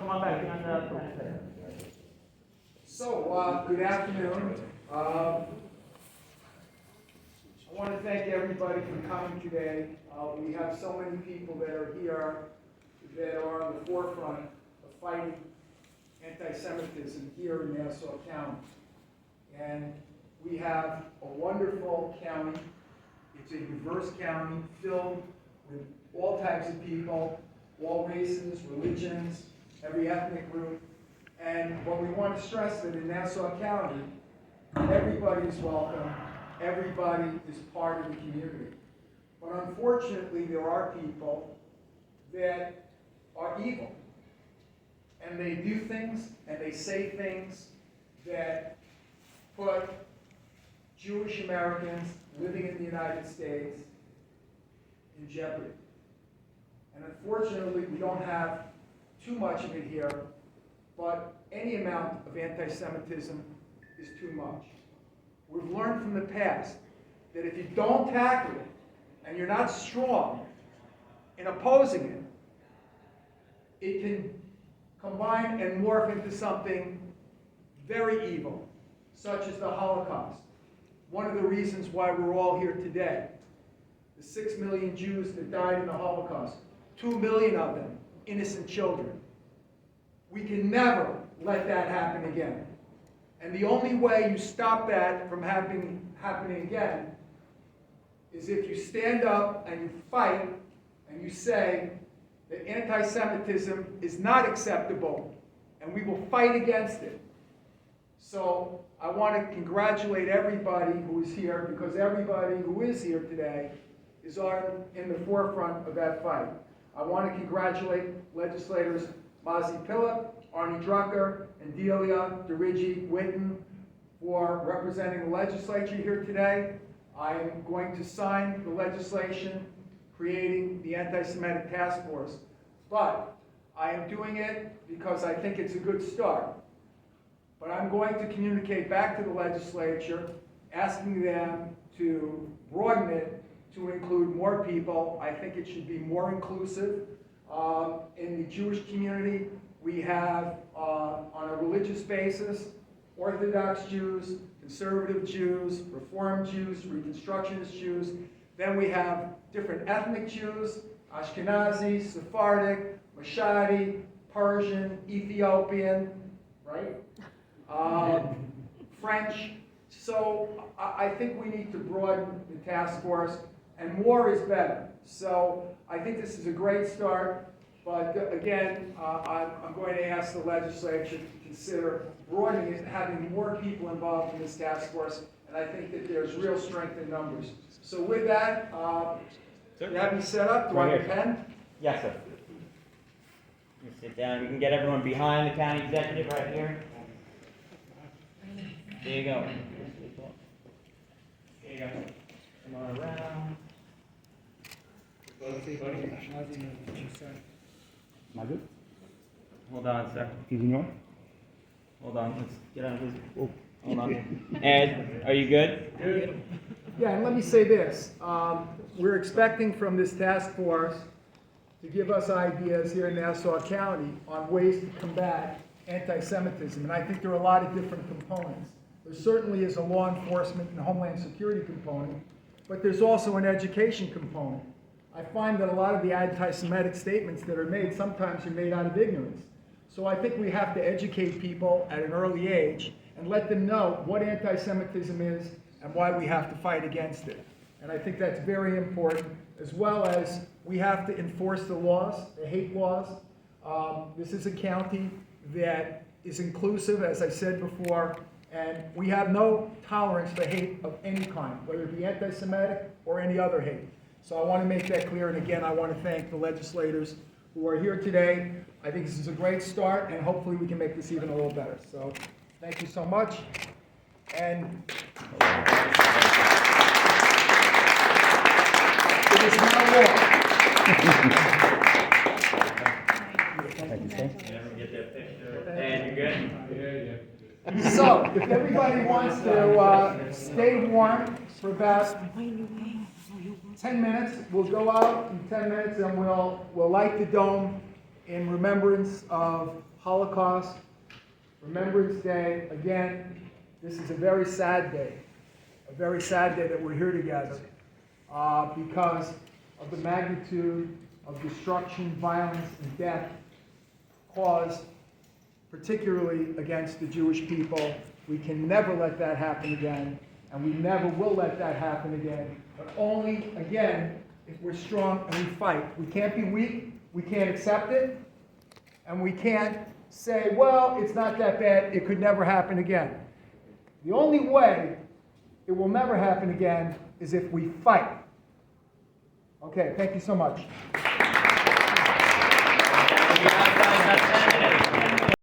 come on back on the. So, good afternoon. I want to thank everybody for coming today. We have so many people that are here that are on the forefront of fighting anti-Semitism here in Nassau County. And we have a wonderful county. It's a diverse county filled with all types of people, all races, religions, every ethnic group. And what we want to stress that in Nassau County, everybody is welcome, everybody is part of the community. But unfortunately, there are people that are evil. And they do things and they say things that put Jewish Americans living in the United States in jeopardy. And unfortunately, we don't have too much of it here, but any amount of anti-Semitism is too much. We've learned from the past that if you don't tackle it, and you're not strong in opposing it, it can combine and morph into something very evil, such as the Holocaust. One of the reasons why we're all here today. The 6 million Jews that died in the Holocaust, 2 million of them innocent children. We can never let that happen again. And the only way you stop that from happening again is if you stand up and you fight and you say that anti-Semitism is not acceptable and we will fight against it. So I want to congratulate everybody who is here, because everybody who is here today is in the forefront of that fight. I want to congratulate legislators Mazi Pilip, Arnie Drucker, and Delia DeRigi Witten for representing the legislature here today. I am going to sign the legislation creating the Anti-Semitic Task Force, but I am doing it because I think it's a good start. But I'm going to communicate back to the legislature, asking them to broaden it to include more people. I think it should be more inclusive. In the Jewish community, we have, on a religious basis, Orthodox Jews, conservative Jews, Reform Jews, Reconstructionist Jews. Then we have different ethnic Jews, Ashkenazi, Sephardic, Mashadi, Persian, Ethiopian, right? French. So I think we need to broaden the task force, and more is better. So I think this is a great start, but again, I'm going to ask the legislature to consider broadening it and having more people involved in this task force, and I think that there's real strength in numbers. So with that, you have me set up? Do I have a pen? Yes, sir. You sit down. You can get everyone behind the county executive right here. There you go. There you go. Come on around. Am I good? Hold on a second. He's in your? Hold on. Let's get out of his. Oh, hold on. Ed, are you good? Good. Yeah, and let me say this. We're expecting from this task force to give us ideas here in Nassau County on ways to combat anti-Semitism. And I think there are a lot of different components. There certainly is a law enforcement and homeland security component, but there's also an education component. I find that a lot of the anti-Semitic statements that are made sometimes are made out of ignorance. So I think we have to educate people at an early age and let them know what anti-Semitism is and why we have to fight against it. And I think that's very important, as well as we have to enforce the laws, the hate laws. This is a county that is inclusive, as I said before, and we have no tolerance for hate of any kind, whether it be anti-Semitic or any other hate. So I want to make that clear, and again, I want to thank the legislators who are here today. I think this is a great start, and hopefully we can make this even a little better. So thank you so much. And it is my law. Thank you, sir. Get that picture. Ed, you good? Yeah. So, if everybody wants to stay warm for about 10 minutes, we'll go out in 10 minutes and we'll light the dome in remembrance of Holocaust, Remembrance Day. Again, this is a very sad day that we're here together because of the magnitude of destruction, violence, and death caused particularly against the Jewish people. We can never let that happen again, and we never will let that happen again, but only, again, if we're strong and we fight. We can't be weak, we can't accept it, and we can't say, well, it's not that bad, it could never happen again. The only way it will never happen again is if we fight. Okay, thank you so much. Thank you.